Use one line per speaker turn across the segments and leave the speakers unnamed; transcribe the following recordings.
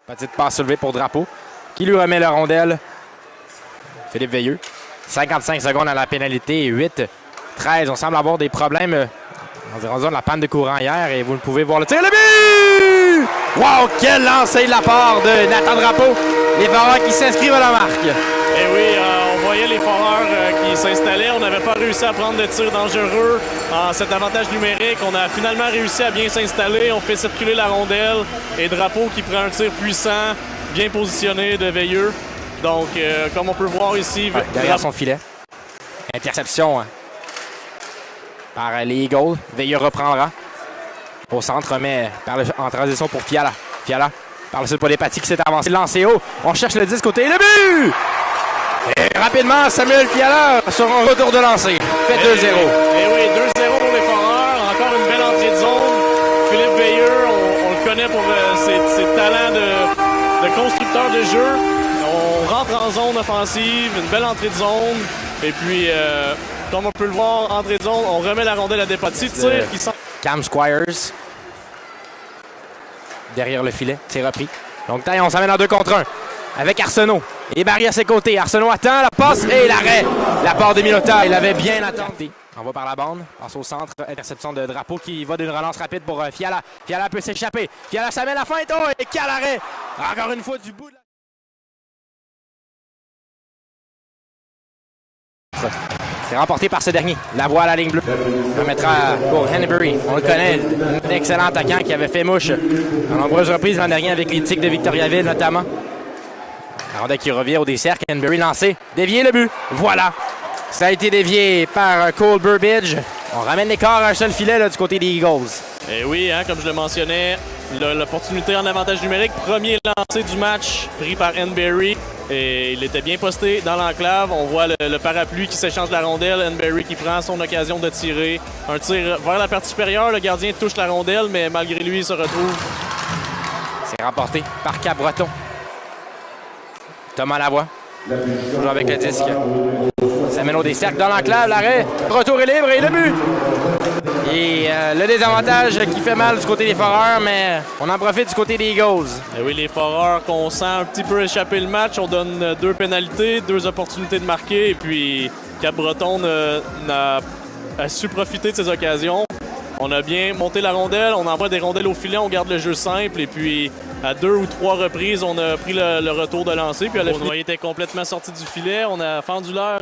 Petite passe soulevée pour Drapeau, qui lui remet la rondelle. Philippe Veilleux. 55 secondes à la pénalité, 8-13. On semble avoir des problèmes en de la panne de courant hier et vous ne pouvez voir le tir. Le but! Wow! Quel lancer de la part de Nathan Drapeau. Les Foreurs qui s'inscrivent à la marque.
Et oui, on voyait les Foreurs qui s'installaient. On n'avait pas réussi à prendre de tir dangereux en cet avantage numérique. On a finalement réussi à bien s'installer. On fait circuler la rondelle et Drapeau qui prend un tir puissant, bien positionné de Veilleux. Donc, comme on peut voir ici...
derrière son filet. Interception par les Eagles. Veilleux reprendra. Au centre, mais en transition pour Fiala. Fiala par le sud pour les Patis qui s'est avancé. Lancé haut. On cherche le 10 côté. Le but! Et rapidement, Samuel Fiala sur un retour de lancer. Fait 2-0.
Et oui, 2-0 pour les Foreurs. Encore une belle entrée de zone. Philippe Veilleux, on le connaît pour ses talents de constructeur de jeu. On rentre en zone offensive, une belle entrée de zone. Et puis, comme on peut le voir, entrée de zone, on remet la rondelle à des petits tirs qui sont...
Cam Squires. Derrière le filet, c'est repris. Donc, on s'amène en 2 contre 1. Avec Arsenault. Et Barry à ses côtés. Arsenault attend la passe et l'arrêt. La part de Milota, il avait bien attendu. On va par la bande. Passe au centre. Interception de Drapeau qui va d'une relance rapide pour Fiala. Fiala peut s'échapper. Fiala s'amène à la fin. Oh, et quel arrêt. Encore une fois du bout de la... C'est remporté par ce dernier. La voie à la ligne bleue. On permettra pour Hennebury. On le connaît. Un excellent attaquant qui avait fait mouche à nombreuses reprises l'an dernier avec les Tics de Victoriaville notamment. La rondelle qui revient au dessert. Hennebury lancé. Dévié le but. Voilà. Ça a été dévié par Cole Burbidge. On ramène l'écart à un seul filet là, du côté des Eagles.
Et oui, comme je le mentionnais, l'opportunité en avantage numérique. Premier lancé du match pris par Hennebury. Et il était bien posté dans l'enclave. On voit le parapluie qui s'échange la rondelle. Hennebury qui prend son occasion de tirer. Un tir vers la partie supérieure. Le gardien touche la rondelle, mais malgré lui, il se retrouve.
C'est remporté par Cabreton. Thomas Lavoie. Toujours avec le disque. Ça mène au des cercles dans l'enclave. L'arrêt. Retour est libre et le but. Et le désavantage qui fait mal du côté des Foreurs, mais on en profite du côté des Eagles.
Et oui, les Foreurs qu'on sent un petit peu échapper le match. On donne 2 pénalités, 2 opportunités de marquer. Et puis Cap-Breton a su profiter de ces occasions. On a bien monté la rondelle, on envoie des rondelles au filet, on garde le jeu simple. Et puis à 2 ou 3 reprises, on a pris le retour de lancer. Puis on était complètement sorti du filet. On a fendu l'air.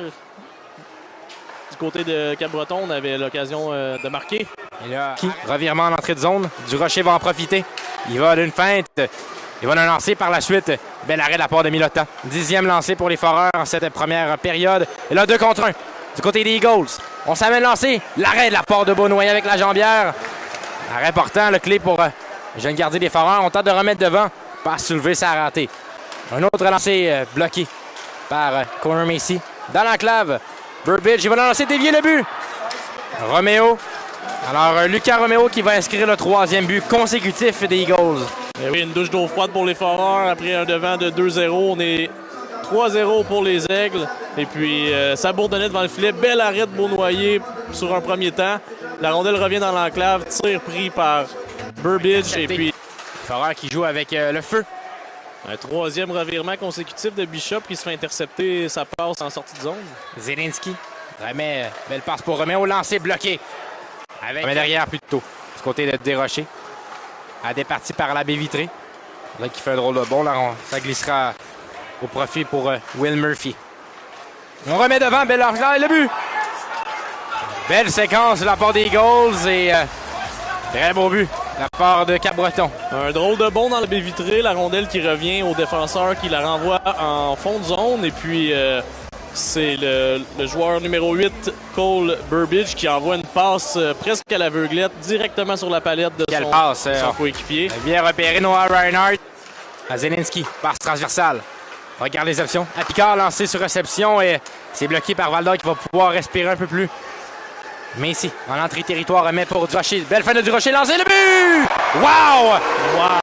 Du côté de Cap-Breton, on avait l'occasion de marquer.
Et là, revirement en entrée de zone. Durocher va en profiter. Il va d'une feinte. Il va le lancer par la suite. Bel arrêt de la part de Milota. 10e lancé pour les Foreurs en cette première période. Et là, 2 contre 1. Du côté des Eagles. On s'amène lancer. L'arrêt de la part de Beaunoyer avec la jambière. Arrêt portant, le clé pour le jeune gardien des Foreurs. On tente de remettre devant. Pas soulevé, ça a raté. Un autre lancé bloqué par Connor Macy. Dans l'enclave. Burbidge, il va lancer, dévier le but. Roméo. Alors, Lucas Roméo qui va inscrire le 3e but consécutif des Eagles.
Et oui, une douche d'eau froide pour les Foreurs. Après un devant de 2-0, on est 3-0 pour les Aigles. Et puis, ça bourdonnait devant le filet. Bel arrêt de Beaunoyer sur un premier temps. La rondelle revient dans l'enclave. Tir pris par Burbidge. Et puis,
Foreurs qui joue avec le feu.
Un 3e revirement consécutif de Bishop qui se fait intercepter sa passe en sortie de zone.
Zelinski remet belle passe pour Roméo. Lancé bloqué. Avec derrière plutôt. Du côté de Desrochers. À départi par la baie vitrée. Là qui fait un drôle de bon. Là, ça glissera au profit pour Will Murphy. On remet devant. Belle largeur et le but. Belle séquence de la part des Eagles et très beau but. La part de Cap-Breton.
Un drôle de bon dans la baie vitrée. La rondelle qui revient au défenseur qui la renvoie en fond de zone. Et puis, c'est le joueur numéro 8, Cole Burbidge, qui envoie une passe presque à l'aveuglette directement sur la palette de son coéquipier.
Bien repéré Noah Reinhardt à Zelinski. Passe transversale. Regarde les options. À Picard lancé sur réception et c'est bloqué par Valdor qui va pouvoir respirer un peu plus. Mais ici, en entrée territoire, remet pour Durocher. Belle fin de Durocher, lancé le but! Wow!
Wow!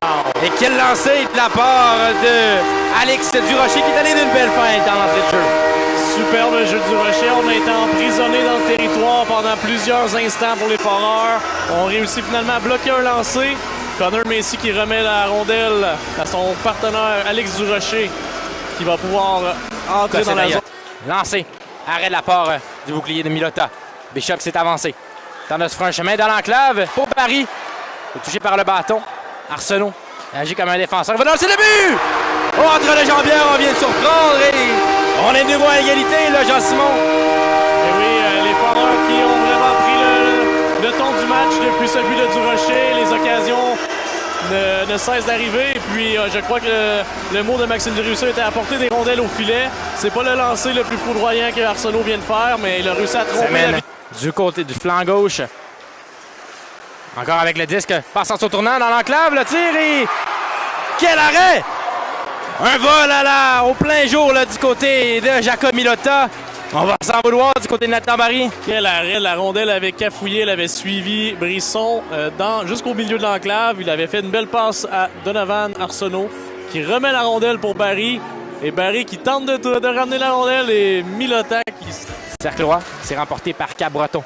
Et quel lancer de la part de Alex Durocher qui est allé d'une belle feinte en entrée de jeu.
Superbe jeu de Durocher. On a été emprisonné dans le territoire pendant plusieurs instants pour les Foreurs. On réussit finalement à bloquer un lancer. Connor Macy qui remet la rondelle à son partenaire Alex Durocher qui va pouvoir entrer dans la zone.
Lancé. Arrêt de la part du bouclier de Milota. Bishop s'est avancé. Tente de se faire un chemin dans l'enclave pour Barry. Touché par le bâton. Arsenault agit comme un défenseur. Il va lancer le but! Oh, entre les jambières, on vient de surprendre et on est de nouveau à égalité, là, Jean-Simon.
Et oui, les Foreurs qui ont vraiment pris le ton du match depuis celui de Durocher. Les occasions ne cessent d'arriver. Et puis, je crois que le mot de Maxime Desruisseaux était apporter des rondelles au filet. C'est pas le lancer le plus foudroyant que Arsenault vient de faire, mais il a réussi à tromper
du côté du flanc gauche. Encore avec le disque, passe en tournant dans l'enclave, le tir et... Quel arrêt! Un vol au plein jour là, du côté de Jacob Milota. On va s'en vouloir du côté de Nathan Barry.
Quel arrêt! La rondelle avait cafouillé, elle avait suivi Brisson jusqu'au milieu de l'enclave. Il avait fait une belle passe à Donovan Arsenault qui remet la rondelle pour Barry. Et Barry qui tente de ramener la rondelle et Milota qui...
Cercle droit, c'est remporté par Cap-Breton.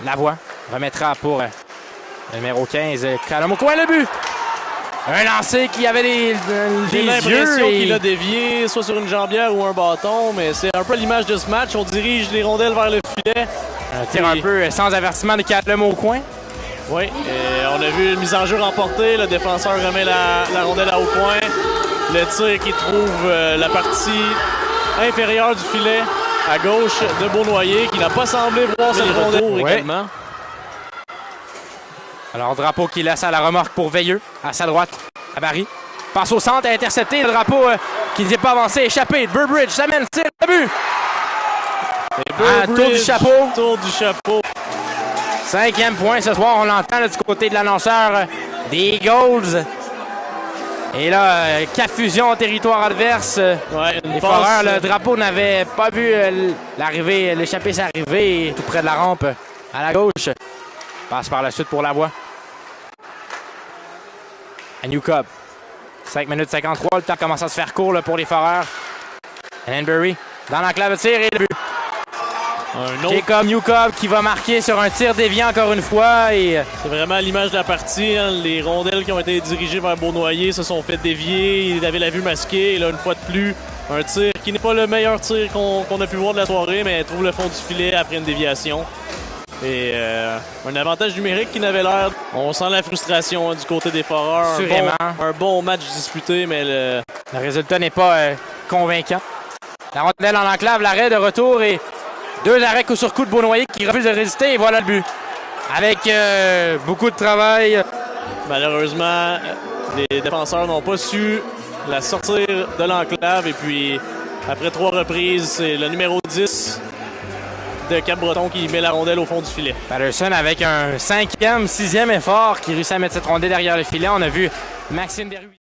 Lavoie remettra pour le numéro 15, Calamo Coin, le but. Un lancer qui avait des
J'ai l'impression
et...
qu'il a dévié soit sur une jambière ou un bâton, mais c'est un peu l'image de ce match. On dirige les rondelles vers le filet.
Un tir un peu sans avertissement de Calamo Coin.
Oui, et on a vu une mise en jeu remportée. Le défenseur remet la rondelle à haut point. Le tir qui trouve la partie inférieure du filet à gauche de Beaunoyer, qui n'a pas semblé voir cette rondelle également.
Alors, Drapeau qui laisse à la remorque pour Veilleux, à sa droite, à Barry. Passe au centre, intercepté. Le Drapeau qui ne s'est pas avancé, échappé. Burbridge, ça mène, tire, le but. Tour du chapeau.
Tour du chapeau.
5e point ce soir, on l'entend là, du côté de l'annonceur des Eagles. Et là, fusion au territoire adverse.
Ouais,
les Foreurs, le Drapeau n'avait pas vu l'arrivée, l'échappée s'arriver tout près de la rampe à la gauche. Passe par la suite pour Lavoie. À New Cobb. 5 minutes 53, le temps commence à se faire court là, pour les Foreurs. Annenberry dans l'enclave de tir et le but. Jacob New Cobb qui va marquer sur un tir déviant encore une fois. Et...
C'est vraiment l'image de la partie. Hein. Les rondelles qui ont été dirigées vers Beaunoyer se sont fait dévier. Il avait la vue masquée. Et là, une fois de plus, un tir qui n'est pas le meilleur tir qu'on a pu voir de la soirée, mais trouve le fond du filet après une déviation. Et un avantage numérique qui n'avait l'air. On sent la frustration hein, du côté des Foreurs. Un bon match disputé, mais le
résultat n'est pas convaincant. La rondelle en enclave, l'arrêt de retour et 2 arrêts coup sur coup de Beaunoyer qui refuse de résister et voilà le but. Avec beaucoup de travail.
Malheureusement, les défenseurs n'ont pas su la sortir de l'enclave et puis après 3 reprises, c'est le numéro 10 de Cap-Breton qui met la rondelle au fond du filet.
Patterson avec un 5e, 6e effort qui réussit à mettre cette rondelle derrière le filet. On a vu Maxime Desruisseaux.